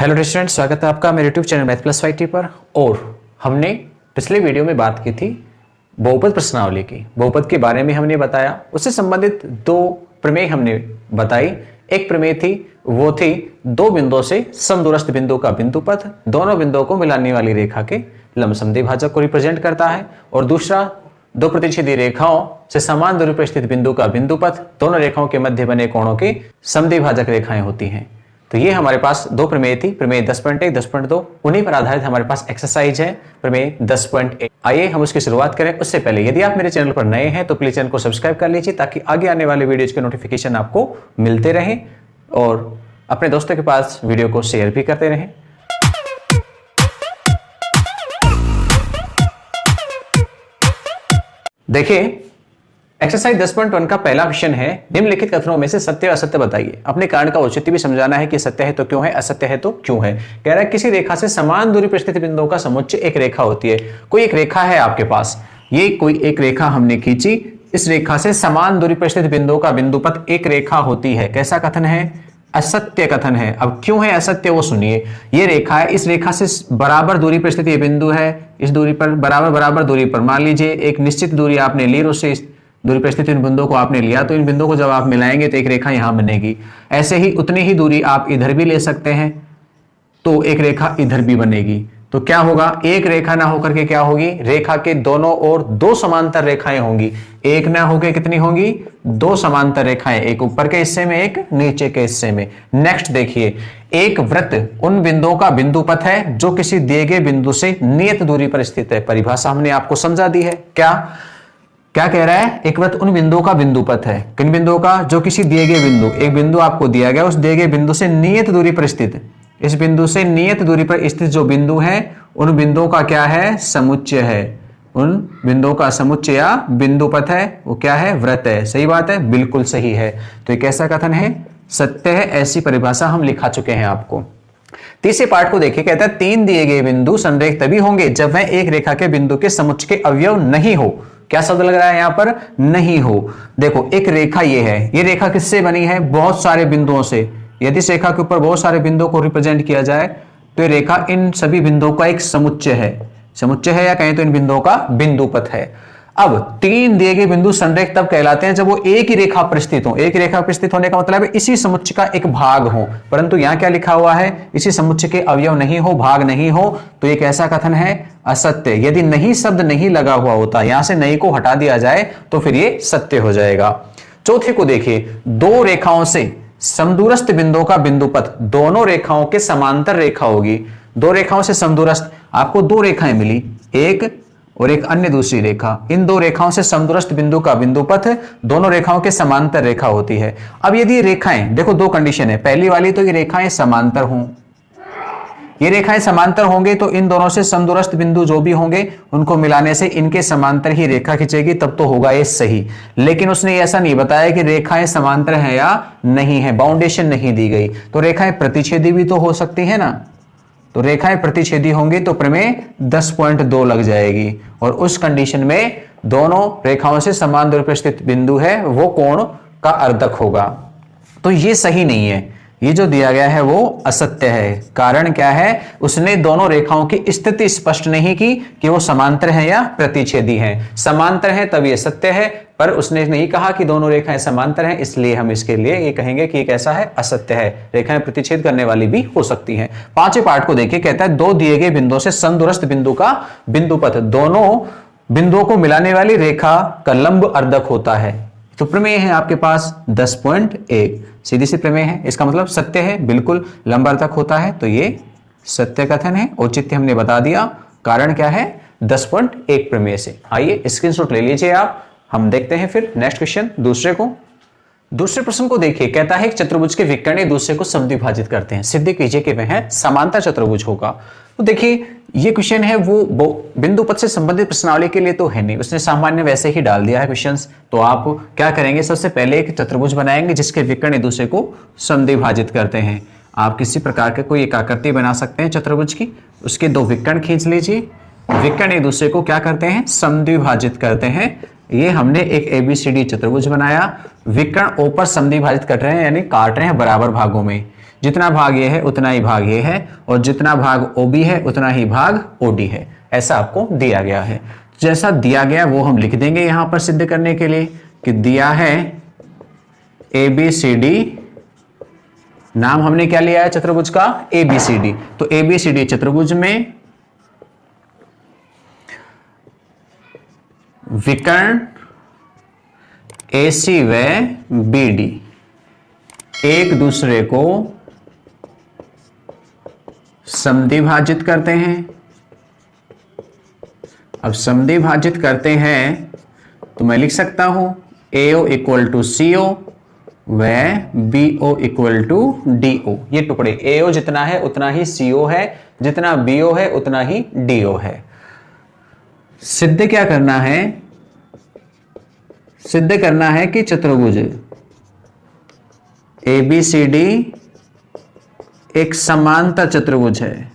Hello student, स्वागत है आपका मेरे YouTube channel math plus 5T पर। और हमने पिछले वीडियो में बात की थी बहुपद प्रश्नावली की। बहुपद के बारे में हमने बताया, उससे संबंधित दो प्रमेय हमने बताई। एक प्रमेय थी वो थी दो बिंदुओं से समदूरस्थ बिंदु का बिंदुपथ दोनों बिंदुओं को मिलाने वाली रेखा के लंब समद्विभाजक को रिप्रेजेंट करता है। और दूसरा, दो प्रतिच्छेदी रेखाओं से समान दूरी पर स्थित बिंदु का बिंदुपथ दोनों रेखाओं के मध्य बने कोणों की समद्विभाजक रेखाएं होती हैं। तो ये हमारे पास दो प्रमेय थी, प्रमेय 10.1, 10.2। उन्हीं पर आधारित हमारे पास एक्सरसाइज है प्रमेय 10.1। आइए हम उसकी शुरुआत करें। उससे पहले यदि आप मेरे चैनल पर नए हैं तो प्लीज चैनल को सब्सक्राइब कर लीजिए ताकि आगे आने वाले वीडियोज के नोटिफिकेशन आपको मिलते रहें, और अपने दोस्तों के पास वीडियो को शेयर भी करते रहें। देखिए, एक्सरसाइज 10.1 का पहला क्वेश्चन है, निम्नलिखित कथनों में से सत्य और असत्य बताइए। अपने कारण का औचित्य भी समझाना है कि सत्य है तो क्यों है, असत्य है तो क्यों है। कह रहा है किसी रेखा से समान दूरी पर स्थित बिंदुओं का समुच्चय एक रेखा होती है। कोई एक रेखा है आपके पास, ये कोई एक रेखा हमने खींची, इस रेखा से समान दूरी पर स्थित बिंदुओं का बिंदुपथ एक रेखा होती है। कैसा कथन है? असत्य कथन है। अब क्यों है असत्य वो सुनिए। ये रेखा है, इस रेखा से बराबर दूरी पर स्थित ये बिंदु है, इस दूरी पर बराबर दूरी पर मान लीजिए एक निश्चित दूरी आपने ली, उससे दूरी पर स्थित इन बिंदुओं को आपने लिया, तो इन बिंदुओं को जब आप मिलाएंगे तो एक रेखा यहां बनेगी। ऐसे ही उतनी ही दूरी आप इधर भी ले सकते हैं तो एक रेखा इधर भी बनेगी। तो क्या होगा, एक रेखा ना होकर के क्या होगी, रेखा के दोनों ओर दो समांतर रेखाएं होंगी। एक ना होकर कितनी होंगी, दो समांतर रेखाएं, एक ऊपर के हिस्से में एक नीचे के हिस्से में। नेक्स्ट देखिए, एक वृत्त उन बिंदुओं का बिंदुपथ है जो किसी दिए गए बिंदु से नियत दूरी पर स्थित है। परिभाषा हमने आपको समझा दी है। क्या कह रहा है, एक वृत्त उन बिंदुओं का बिंदुपथ है। किन बिंदुओं का? जो किसी दिए गए बिंदु, एक बिंदु आपको दिया गया, उस दिए गए बिंदु से नियत दूरी पर स्थित, इस बिंदु से नियत दूरी पर स्थित जो बिंदु है उन बिंदुओं का क्या है, समुच्चय है। उन बिंदुओं का समुच्चय या बिंदुपथ है, वो क्या है, वृत्त है। सही बात है, बिल्कुल सही है। तो एक ऐसा कथन है, सत्य है। ऐसी परिभाषा हम लिखा चुके हैं आपको। तीसरे पार्ट को देखिए, कहता है तीन दिए गए बिंदु संरेख तभी होंगे जब वह एक रेखा के बिंदु के समुच्चय के अवयव नहीं हो। क्या शब्द लग रहा है यहां पर, नहीं हो। देखो, एक रेखा ये है, ये रेखा किससे बनी है, बहुत सारे बिंदुओं से। यदि इस रेखा के ऊपर बहुत सारे बिंदुओं को रिप्रेजेंट किया जाए तो ये रेखा इन सभी बिंदुओं का एक समुच्चय है। समुच्चय है या कहें तो इन बिंदुओं का बिंदुपथ है। अब तीन दिए गए बिंदु संरेख तब कहलाते हैं जब वो एक ही रेखा पर स्थित हो। एक रेखा पर स्थित होने का मतलब है इसी समुच्चय का एक भाग हो। परंतु यहां क्या लिखा हुआ है, इसी समुच्चय के अवयव नहीं हो, भाग नहीं हो। तो एक ऐसा कथन है असत्य। यदि नहीं शब्द नहीं लगा हुआ होता, यहां से नहीं को हटा दिया जाए तो फिर ये सत्य हो जाएगा। चौथे को देखिए, दो रेखाओं से समदूरस्थ बिंदुओं का बिंदुपथ दोनों रेखाओं के समांतर रेखा होगी। दो रेखाओं से समदूरस्थ, आपको दो रेखाएं मिली, एक और एक अन्य दूसरी रेखा। इन दो रेखाओं से समदूरस्थ बिंदु का बिंदुपथ दोनों रेखाओं के समांतर रेखा होती है। अब यदि रेखाएं, देखो दो कंडीशन है। पहली वाली तो ये रेखाएं समांतर हों, ये रेखाएं समांतर होंगे तो इन दोनों से समदूरस्थ बिंदु जो भी होंगे उनको मिलाने से इनके समांतर ही रेखा खींचेगी, तब तो होगा ये सही। लेकिन उसने ऐसा नहीं बताया कि रेखाएं समांतर हैं या नहीं है, बाउंडेशन नहीं दी गई। तो रेखाएं प्रतिच्छेदी भी तो हो सकती है ना, तो रेखाएं प्रतिच्छेदी होंगी तो प्रमेय 10.2 लग जाएगी। और उस कंडीशन में दोनों रेखाओं से समान दूरी पर स्थित बिंदु है वो कोण का अर्धक होगा। तो ये सही नहीं है, ये जो दिया गया है वो असत्य है। कारण क्या है, उसने दोनों रेखाओं की स्थिति स्पष्ट नहीं की कि वो समांतर हैं या प्रतिच्छेदी हैं। समांतर हैं तब ये सत्य है, पर उसने नहीं कहा कि दोनों रेखाएं समांतर हैं, इसलिए हम इसके लिए ये कहेंगे कि एक ऐसा है, असत्य है। रेखाएं प्रतिच्छेद करने वाली भी हो सकती हैं। पांचवें पार्ट को देखिए, कहता है दो दिए गए बिंदुओं से समदूरस्थ बिंदु का बिंदुपथ दोनों बिंदुओं को मिलाने वाली रेखा का लंब अर्धक होता है। तो प्रमेय है आपके पास 10.1, सीधी सी प्रमेय है। इसका मतलब सत्य है, बिल्कुल लंब अर्धक होता है। तो ये सत्य कथन है। औचित्य हमने बता दिया। कारण क्या है, 10.1 प्रमेय से। आइए स्क्रीनशॉट ले लीजिए आप। हम देखते हैं फिर नेक्स्ट क्वेश्चन, दूसरे को। दूसरे प्रश्न को देखिए, कहता है कि चतुर्भुज के विकर्ण एक दूसरे को समद्विभाजित करते हैं, सिद्ध कीजिए कि वह समांतर चतुर्भुज होगा। तो देखिए, ये क्वेश्चन है वो बिंदुपथ से संबंधित प्रश्नावली के लिए तो है नहीं, उसने सामान्य वैसे ही डाल दिया है क्वेश्चंस। तो आप क्या करेंगे, सबसे पहले एक चतुर्भुज बनाएंगे जिसके विकर्ण एक दूसरे को समद्विभाजित करते हैं। आप किसी प्रकार के कोई एक आकृति बना सकते हैं चतुर्भुज की, उसके दो विकर्ण खींच लीजिए। विकर्ण एक दूसरे को क्या करते हैं, समद्विभाजित करते हैं। ये हमने एक ABCD चतुर्भुज बनाया, विकर्ण O पर समद्विभाजित कर रहे हैं, यानी काट रहे हैं बराबर भागों में। जितना भाग ये है उतना ही भाग ये है, और जितना भाग OB है उतना ही भाग OD है। ऐसा आपको दिया गया है। जैसा दिया गया वो हम लिख देंगे यहां पर सिद्ध करने के लिए कि दिया है ABCD, नाम हमने क्या लिया है चतुर्भुज का, ABCD। तो ABCD चतुर्भुज में विकर्ण AC व BD एक दूसरे को समद्विभाजित करते हैं। अब समद्विभाजित करते हैं तो मैं लिख सकता हूं AO इक्वल टू CO व BO इक्वल टू DO। ये टुकड़े AO जितना है उतना ही CO है, जितना BO है उतना ही DO है। सिद्ध क्या करना है, सिद्ध करना है कि चतुर्भुज ABCD एक समांतर चतुर्भुज है।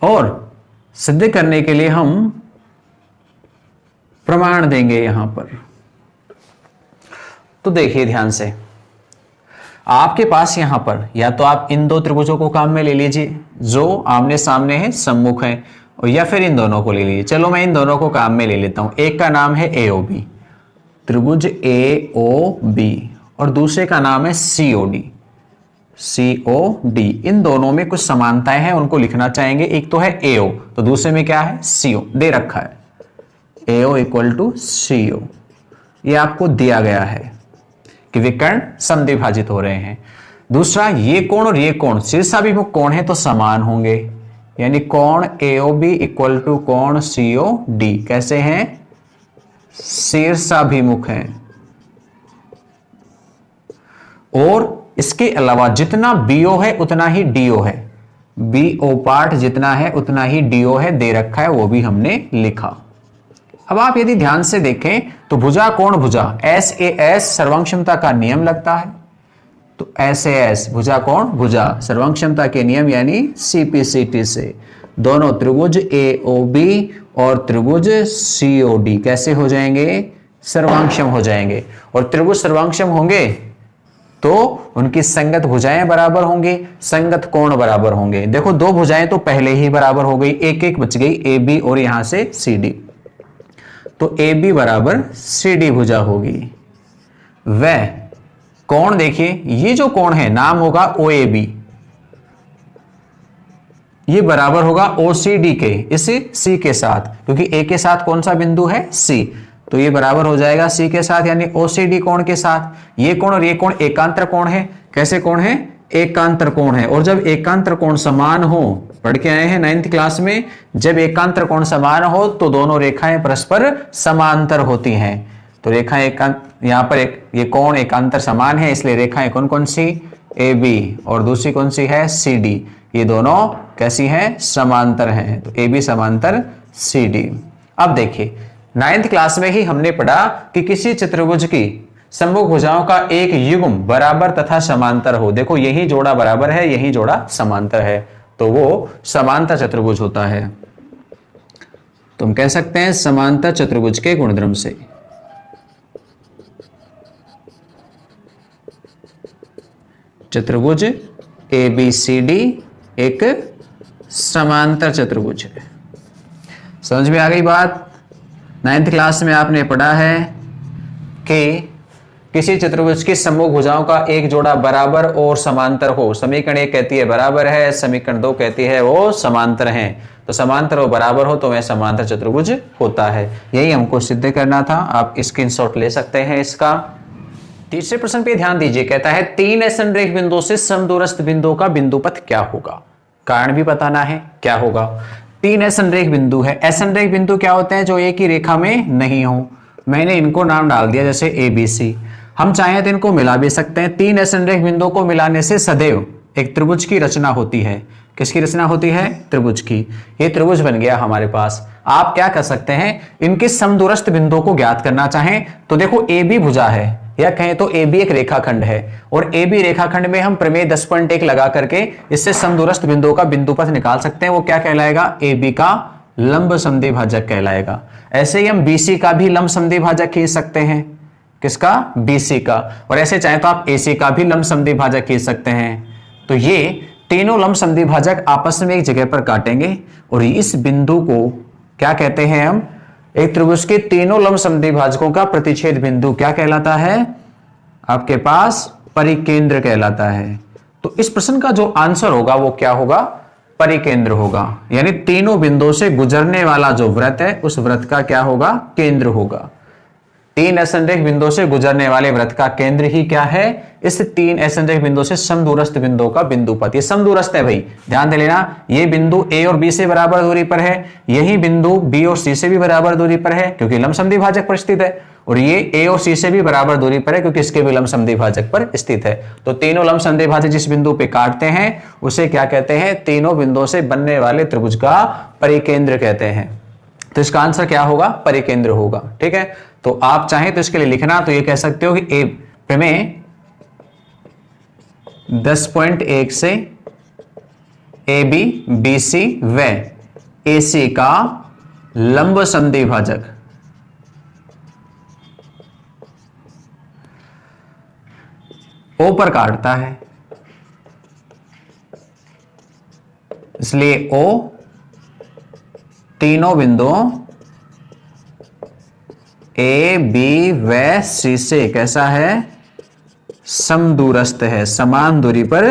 और सिद्ध करने के लिए हम प्रमाण देंगे यहां पर। तो देखिए ध्यान से, आपके पास यहां पर या तो आप इन दो त्रिभुजों को काम में ले लीजिए जो आमने सामने हैं, सम्मुख हैं, और या फिर इन दोनों को ले लीजिए। चलो मैं इन दोनों को काम में ले लेता हूं। एक का नाम है AOB, त्रिभुज AOB, और दूसरे का नाम है COD, COD। इन दोनों में कुछ समानताएं हैं, उनको लिखना चाहेंगे। एक तो है AO, तो दूसरे में क्या है CO, दे रखा है AO इक्वल टू CO। ये आपको दिया गया है कि विकर्ण समद्विभाजित हो रहे हैं। दूसरा, ये कोण और ये कोण शीर्षाभिमुख कोण है तो समान होंगे, यानी कोण AOB इक्वल टू कोण COD कैसे हैं, शीर्षाभिमुख हैं। और इसके अलावा जितना BO है उतना ही DO है, BO पार्ट जितना है उतना ही DO है, दे रखा है, वो भी हमने लिखा। अब आप यदि ध्यान से देखें तो भुजा कोण भुजा SAS सर्वांगक्षमता का नियम लगता है। तो SAS भुजा कोण भुजा सर्वांगक्षमता के नियम यानी CPCT से दोनों त्रिभुज AOB और त्रिभुज COD कैसे हो जाएंगे, सर्वांगक्षम हो जाएंगे। और त्रिभुज सर्वांगक्षम होंगे तो उनकी संगत भुजाएं बराबर होंगी, संगत कोण बराबर होंगे। देखो दो भुजाएं तो पहले ही बराबर हो गई, एक एक बच गई AB और यहां से CD। तो AB बराबर CD भुजा होगी। वह कोण देखिए, ये जो कोण है नाम होगा OAB, ये बराबर होगा OCD के, इसी C के साथ, क्योंकि A के साथ कौन सा बिंदु है C, तो ये बराबर हो जाएगा C के साथ यानी OCD कोण के साथ। ये कोण और ये कोण एकांतर कोण है। कैसे कोण है, एकांतर कोण है। और जब एकांतर कोण समान हो, पढ़ के आए हैं 9th क्लास में, जब एकांतर कोण समान हो तो दोनों रेखाएं परस्पर समांतर होती हैं। तो रेखाएं यहां पर ये कोण एकांतर समान है, इसलिए रेखाएं कौन कौन सी, AB, और दूसरी कौन सी है CD। ये दोनों कैसी हैं, समांतर हैं। तो AB समांतर CD। अब देखिए 9th क्लास में ही हमने पढ़ा कि किसी चतुर्भुज की सम्मुख भुजाओं का एक युग्म बराबर तथा समांतर हो। देखो यही जोड़ा बराबर है, यही जोड़ा समांतर है, तो वो समांतर चतुर्भुज होता है। तो हम कह सकते हैं समांतर चतुर्भुज के गुणधर्म से चतुर्भुज ABCD एक समांतर चतुर्भुज है। समझ में आ गई बात। 9th क्लास में आपने पढ़ा है कि किसी चतुर्भुज की सम्मुख भुजाओं का एक जोड़ा बराबर और समांतर हो। समीकरण 1 कहती है बराबर है, समीकरण 2 कहती है वो समांतर हैं। तो समांतर और बराबर हो तो वह समांतर चतुर्भुज होता है। यही हमको सिद्ध करना था। आप स्क्रीनशॉट ले सकते हैं इसका। तीसरे प्रश्न पे ध्यान दीजिए, कहता है 3 संरेख बिंदुओं से समदूरस्थ बिंदुओं का बिंदुपथ क्या होगा। कारण भी बताना है क्या होगा। 3 संरेख बिंदु है। असंरेख बिंदु क्या होते हैं, जो एक ही रेखा में नहीं हो। मैंने इनको नाम डाल दिया जैसे ABC। हम चाहें तो इनको मिला भी सकते हैं। 3 असंरेख बिंदुओं को मिलाने से सदैव एक त्रिभुज की रचना होती है। किसकी रचना होती है, त्रिभुज की। ये त्रिभुज बन गया हमारे पास। आप क्या कर सकते हैं, इनके समदूरस्थ बिंदुओं को ज्ञात करना चाहें तो देखो AB भुजा है, या कहें तो AB एक रेखाखंड है, और AB रेखाखंड में हम प्रमेय 10.1 लगा करके इससे समदूरस्थ बिंदुओं का बिंदुपथ निकाल सकते हैं। वो क्या कहलाएगा, AB का लंब समद्विभाजक कहलाएगा। ऐसे ही हम BC का भी लंब समद्विभाजक खींच सकते हैं। किसका? BC का। और ऐसे चाहे तो आप AC का भी लंब समद्वि भाजक खींच सकते हैं। तो ये तीनों लंब समद्वि भाजक आपस में एक जगह पर काटेंगे और इस बिंदु को क्या कहते हैं हम? एक त्रिभुज के तीनों लंब समद्वि भाजकों का प्रतिच्छेद बिंदु क्या कहलाता है? आपके पास परिकेंद्र कहलाता है। तो इस प्रश्न का जो आंसर होगा वो क्या होगा? परिकेंद्र होगा। यानी तीनों बिंदुओं से गुजरने वाला जो वृत्त है उस वृत्त का क्या होगा? केंद्र होगा। तीन असंरेख बिंदुओं से गुजरने वाले वृत्त का केंद्र ही क्या है? इस तीन असंरेख बिंदुओं से समदूरस्थ बिंदुओं का बिंदुपथ। ये समदूरस्थ है भाई, ध्यान दे लेना। ये बिंदु A और B से बराबर दूरी पर है, यही बिंदु B और C से भी बराबर दूरी पर है क्योंकि लंब समद्वि भाजक पर स्थित है, और ये A और C से भी बराबर दूरी पर है क्योंकि इसके भी लंब समद्वि भाजक पर स्थित है। तो तीनों लंब समद्वि भाजक जिस बिंदु पे काटते हैं उसे क्या कहते हैं? तीनों बिंदुओं से बनने वाले त्रिभुज का परिकेंद्र कहते हैं। तो इसका आंसर क्या होगा? परिकेंद्र होगा। ठीक है, तो आप चाहें तो इसके लिए लिखना तो ये कह सकते हो कि प्रमेय 10.1 से AB, BC व AC का लंब समद्वि भाजक O पर काटता है, इसलिए O तीनों बिंदुओं A, B व C से कैसा है? समदूरस्थ है, समान दूरी पर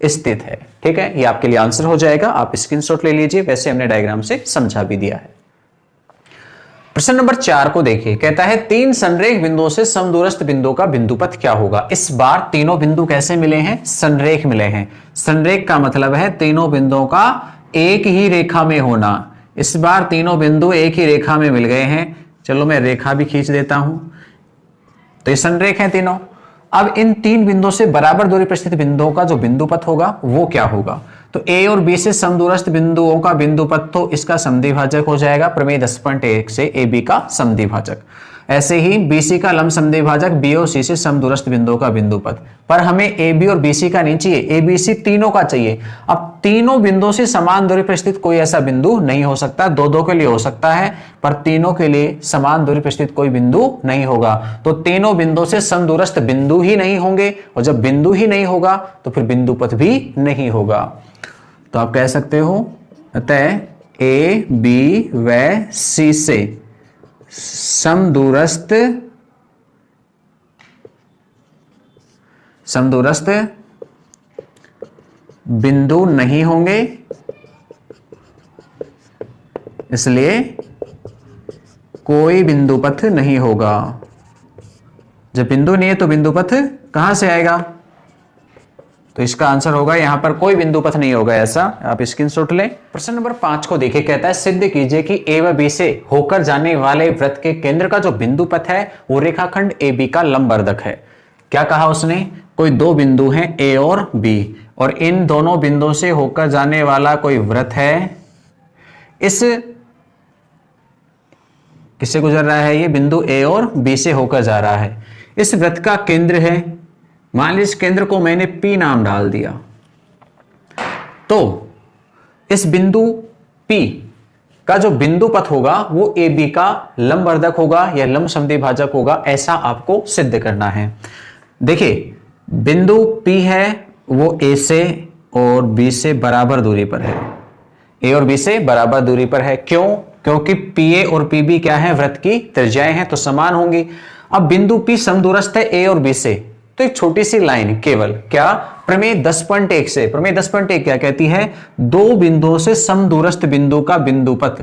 स्थित है। ठीक है, ये आपके लिए आंसर हो जाएगा। आप स्क्रीनशॉट ले लीजिए, वैसे हमने डायग्राम से समझा भी दिया है। प्रश्न नंबर 4 को देखिए, कहता है तीन संरेख बिंदुओं से समदूरस्थ बिंदु का बिंदुपथ क्या होगा? इस बार तीनों बिंदु कैसे मिले हैं? संरेख मिले हैं। संरेख का मतलब है तीनों बिंदुओं का एक ही रेखा में होना। इस बार तीनों बिंदु एक ही रेखा में मिल गए हैं। चलो मैं रेखा भी खींच देता हूं। तो ये संरेख हैं तीनों। अब इन तीन बिंदुओं से बराबर दूरी पर स्थित बिंदुओं का जो बिंदुपथ होगा वो क्या होगा? तो A और B से समदूरस्थ बिंदुओं का बिंदुपथ तो इसका समद्वि भाजक हो जाएगा, प्रमेय 10.1 से AB का समद्वि भाजक। ऐसे ही BC का लंब समद्वि भाजक B और C से समदूरस्थ बिंदुओं का बिंदुपथ। पर हमें AB और BC का नहीं चाहिए, ABC तीनों का चाहिए। अब तीनों बिंदुओं से समान दूरी पर स्थित कोई ऐसा बिंदु नहीं हो सकता, दो दो के लिए हो सकता है, पर तीनों के लिए समान दूरी पर स्थित कोई बिंदु नहीं होगा। तो तीनों बिंदुओं से समदूरस्थ बिंदु ही नहीं होंगे, और जब बिंदु ही नहीं होगा तो फिर बिंदुपथ भी नहीं होगा। तो आप कह सकते हो अतः A, B व C से समदूरस्थ बिंदु नहीं होंगे, इसलिए कोई बिंदुपथ नहीं होगा। जब बिंदु नहीं है तो बिंदुपथ कहां से आएगा? तो इसका आंसर होगा यहां पर कोई बिंदुपथ नहीं होगा, ऐसा आप स्क्रीनशॉट लें। प्रश्न नंबर 5 को देखिए, कहता है सिद्ध कीजिए कि A व B से होकर जाने वाले वृत्त के केंद्र का जो बिंदुपथ है वो रेखाखंड AB का लंबवर्धक है। क्या कहा उसने? कोई दो बिंदु हैं A और B, और इन दोनों बिंदुओं से होकर जाने वाला कोई वृत्त है। इस किससे गुजर रहा है? ये बिंदु A और B से होकर जा रहा है। इस वृत्त का केंद्र है, मान लीजिए इस केंद्र को मैंने P नाम डाल दिया, तो इस बिंदु P का जो बिंदुपथ होगा वो AB का लंबवर्धक होगा या लंब समद्वि भाजक होगा, ऐसा आपको सिद्ध करना है। देखिए बिंदु P है वो A से और B से बराबर दूरी पर है, A और B से बराबर दूरी पर है। क्यों? क्योंकि PA और PB क्या है? वृत्त की त्रिज्याएं हैं तो समान होंगी। अब बिंदु P समदूरस्थ है A और B से, तो एक छोटी सी लाइन केवल क्या? प्रमेय 10.1 से। प्रमेय 10.1 क्या कहती है? दो बिंदुओं से समदूरस्थ बिंदु का बिंदुपथ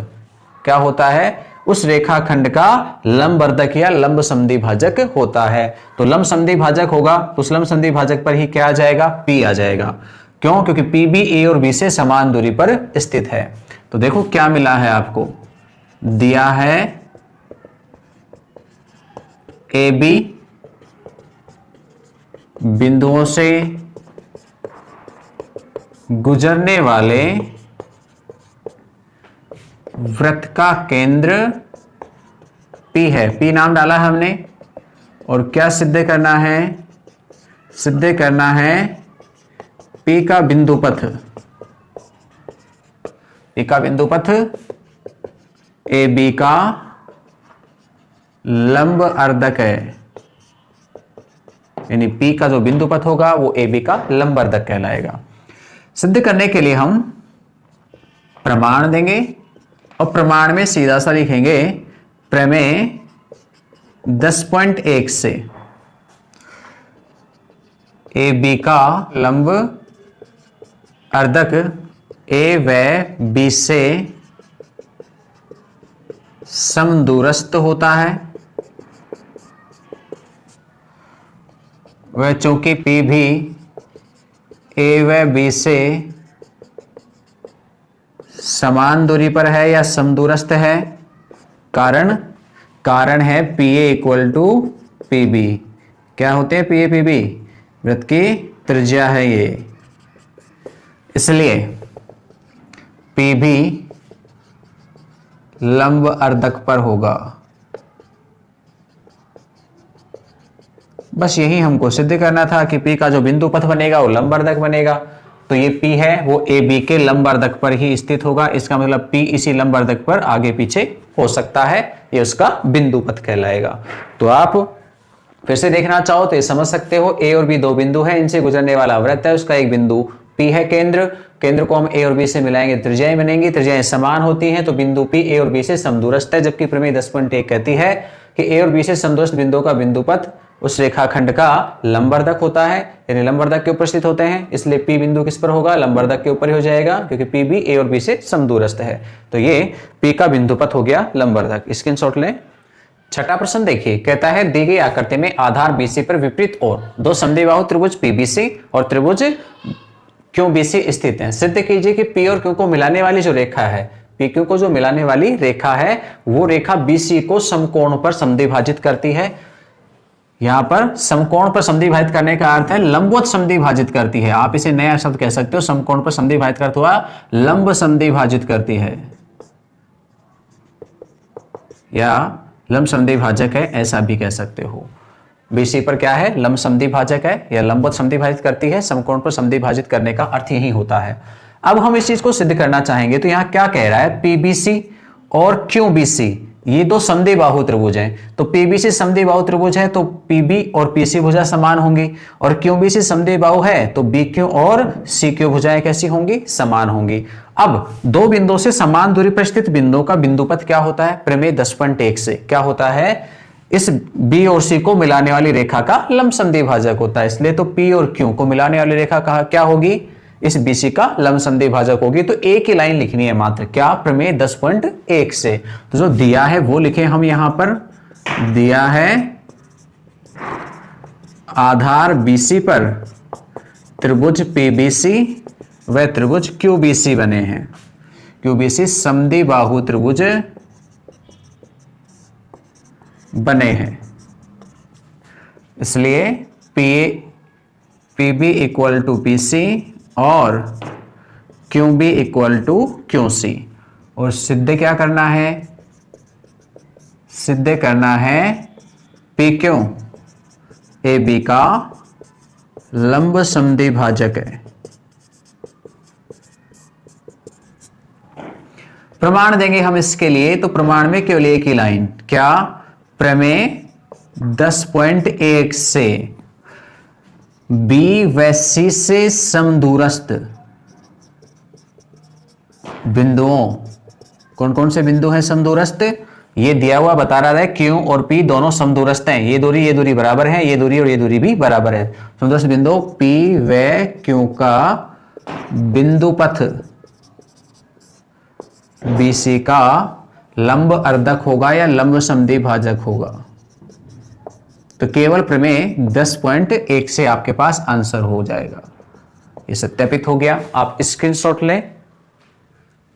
क्या होता है? उस रेखाखंड का लंबवर्धक या लंब समद्वि भाजक होता है। तो लंब समद्वि भाजक होगा तो उस लंब समद्वि भाजक पर ही क्या आ जाएगा? P आ जाएगा। क्यों? क्योंकि P भी A और B से समान दूरी पर स्थित है। तो देखो क्या मिला है आपको, दिया है AB बिंदुओं से गुजरने वाले वृत्त का केंद्र P है, P नाम डाला है हमने, और क्या सिद्ध करना है? सिद्ध करना है P का बिंदुपथ, P का बिंदुपथ AB का लंब अर्धक है, यानी P का जो बिंदु पथ होगा वो AB का लंबवर्धक कहलाएगा। सिद्ध करने के लिए हम प्रमाण देंगे और प्रमाण में सीधा सा लिखेंगे प्रमेय 10.1 से AB का लंब अर्धक A व B से समदूरस्थ होता है, वह चूंकि P भी A व B से समान दूरी पर है या समदूरस्थ है। कारण है PA इक्वल टू PB। क्या होते हैं PA PB? वृत्त की त्रिज्या है ये, इसलिए PB लंब अर्धक पर होगा। बस यही हमको सिद्ध करना था कि P का जो बिंदु पथ बनेगा वो लंब अर्धक बनेगा। तो ये P है वो AB के लंब अर्धक पर ही स्थित होगा। इसका मतलब P इसी लंब अर्धक पर आगे पीछे हो सकता है, ये उसका बिंदु पथ कहलाएगा। तो आप फिर से देखना चाहो तो ये समझ सकते हो, A और B दो बिंदु है, इनसे गुजरने वाला वृत्त है, उसका एक बिंदु P है केंद्र को हम A और B से मिलाएंगे, त्रिज्याएं बनेंगी, त्रिज्याएं समान होती हैं तो बिंदु P A और B से समदूरस्थ है। जबकि प्रमेय 10.1 कहती है कि A और B से समदूरस्थ बिंदु का बिंदु पथ उस रेखाखंड का लंबवर्धक होता है, यानी लंबवर्धक के ऊपर स्थित होते हैं, इसलिए P बिंदु किस पर होगा? लंबवर्धक के ऊपर ही हो जाएगा, क्योंकि P भी A और B से समदूरस्थ है। तो ये P का बिंदु पथ हो गया लंबवर्धक। स्क्रीनशॉट लें। छठा प्रश्न देखिए, कहता है दी गई आकृति में आधार BC पर विपरीत ओर दो समद्विबाहु त्रिभुज PBC और त्रिभुज QBC स्थित हैं। सिद्ध कीजिए कि P और Q को मिलाने वाली जो रेखा है, PQ को जो मिलाने वाली रेखा है वो रेखा BC को समकोण पर समद्विभाजित करती है। यहां पर समकोण पर समद्विभाजित करने का अर्थ है लंबवत समद्विभाजित करती है। आप इसे नया शब्द कह सकते हो, समकोण पर समद्विभाजित करते हुआ लंब समद्विभाजित करती है या लंब समद्विभाजक है, ऐसा भी कह सकते हो। BC पर क्या है? लंब समद्विभाजक है या लंबवत समद्विभाजित करती है। समकोण पर समद्विभाजित करने का अर्थ यही होता है। अब हम इस चीज को सिद्ध करना चाहेंगे तो यहां क्या कह रहा है? PBC और QBC ये दो समद्विबाहु त्रिभुज हैं, तो PBC समद्विबाहु त्रिभुज है तो PB और PC भुजा समान होंगी, और QBC समद्विबाहु है तो BQ और CQ भुजाएं कैसी होंगी? समान होंगी। अब दो बिंदुओं से समान दूरी पर स्थित बिंदुओं का बिंदुपथ क्या होता है? प्रमेय 10.1 से क्या होता है? इस B और C को मिलाने वाली रेखा का लंब समद्विभाजक होता है। इसलिए तो P और Q को मिलाने वाली रेखा का क्या होगी? इस BC का लंब समद्विभाजक होगी। तो एक ही लाइन लिखनी है मात्र, क्या? प्रमेय 10.1 से। तो जो दिया है वो लिखे हम यहां पर। दिया है आधार BC पर त्रिभुज PBC व त्रिभुज QBC बने हैं। QBC समद्विबाहु त्रिभुज बने हैं, इसलिए PB इक्वल टू PC और QB इक्वल टू QC। और सिद्ध क्या करना है? सिद्ध करना है PQ AB का लंब समद्विभाजक है। प्रमाण देंगे हम इसके लिए, तो प्रमाण में केवल एक ही लाइन, क्या? प्रमेय 10.1 से B व C से समदूरस्थ बिंदुओं, कौन कौन से बिंदु हैं समदूरस्थ? ये दिया हुआ बता रहा है Q और P दोनों समदूरस्थ हैं, ये दूरी बराबर है, ये दूरी और ये दूरी भी बराबर है। समदूरस्थ बिंदु P व Q का बिंदु पथ BC का लंब अर्धक होगा या लंब समद्विभाजक होगा। तो केवल प्रमेय 10.1 से आपके पास आंसर हो जाएगा। ये सत्यापित हो गया। आप स्क्रीनशॉट लें।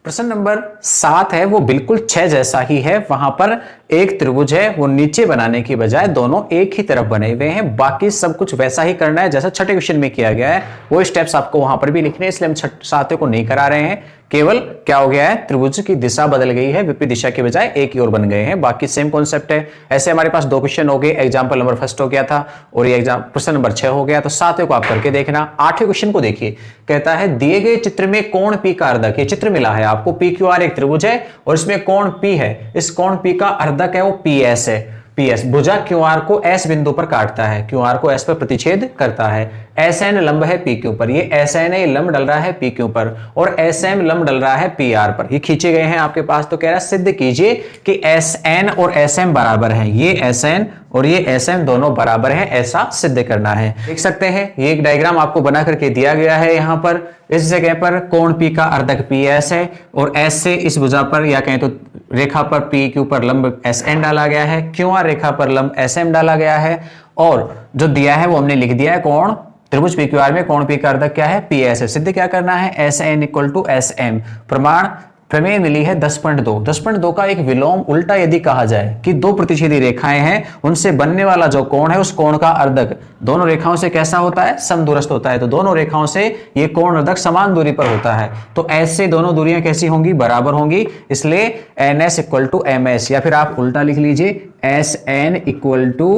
प्रश्न नंबर 7 है वो बिल्कुल 6 जैसा ही है। वहां पर एक त्रिभुज है, वो नीचे बनाने की बजाय दोनों एक ही तरफ बने हुए हैं। बाकी सब कुछ वैसा ही करना है जैसा छठे क्वेश्चन में किया गया है, वो स्टेप्स आपको वहां पर भी लिखने हैं, इसलिए हम 7 को नहीं करा रहे हैं। केवल क्या हो गया है? त्रिभुज की दिशा बदल गई है, विपरीत दिशा के बजाय एक ही ओर बन गए हैं। बाकी सेम कॉन्सेप्ट है। ऐसे हमारे पास 2 क्वेश्चन हो गए, एग्जाम्पल नंबर 1 हो गया था और ये एग्जाम प्रश्न नंबर 6 हो गया। तो 7 को आप करके देखना। 8वें क्वेश्चन को देखिए, कहता है दिए गए चित्र में कोण P का अर्धक, ये चित्र मिला है आपको, PQR एक त्रिभुज है और इसमें कोण P है, इस कोण P का अर्धक है वो PS है। PS भुजा QR को S बिंदु पर काटता है, QR को S पर प्रतिच्छेद करता है। SN लंब है PQ पर, ये SN लंब डल रहा है PQ पर और SM लंब डल रहा है PR पर, ये खींचे गए हैं आपके पास। तो कह रहा है सिद्ध कीजिए कि SN और SM बराबर हैं, ये SN और ये SM दोनों बराबर हैं, ऐसा सिद्ध करना है। देख सकते हैं ये एक डायग्राम आपको बना करके दिया गया है। यहां पर इस जगह पर कोण P का अर्धक PS है और S से इस भुजा पर या कहें तो रेखा पर PQ पर लंब SN डाला गया है, QR रेखा पर लंब SM डाला गया है और जो दिया है वो हमने लिख दिया है कोण त्रिभुज PQR में कोण P का अर्धक क्या है PS है। सिद्ध क्या करना है SN इक्वल टू SM। प्रमाण प्रमेय मिली है 10.2। 10.2 का एक विलोम उल्टा यदि कहा जाए कि दो प्रतिच्छेदी रेखाएं हैं उनसे बनने वाला जो कोण है उस कोण का अर्धक दोनों रेखाओं से कैसा होता है, समदूरस्थ होता है। तो दोनों रेखाओं से ये कोण अर्धक समान दूरी पर होता है, तो S से दोनों दूरियां कैसी होंगी, बराबर होंगी, इसलिए NS इक्वल टू MS या फिर आप उल्टा लिख लीजिए SN इक्वल टू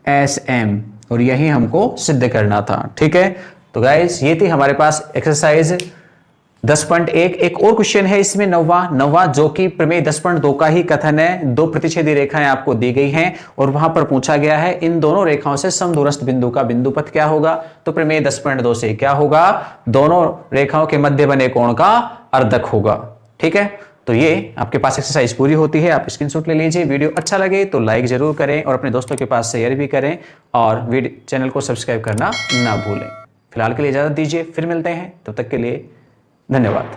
SM और यही हमको सिद्ध करना था। ठीक है, तो गाइस ये थी हमारे पास एक्सरसाइज 10.1। एक और क्वेश्चन है इसमें नौवा जो कि प्रमेय 10.2 का ही कथन है। दो प्रतिच्छेदी रेखाएं आपको दी गई हैं और वहां पर पूछा गया है इन दोनों रेखाओं से समदूरस्थ बिंदु का बिंदुपथ क्या होगा। तो प्रमेय 10.2 से क्या होगा, दोनों रेखाओं के मध्य बने कोण का अर्धक होगा। ठीक है, तो ये आपके पास एक्सरसाइज पूरी होती है। आप स्क्रीनशॉट ले लीजिए। वीडियो अच्छा लगे तो लाइक जरूर करें और अपने दोस्तों के पास शेयर भी करें और चैनल को सब्सक्राइब करना ना भूलें। फिलहाल के लिए इजाजत दीजिए, फिर मिलते हैं, तब तक के लिए धन्यवाद।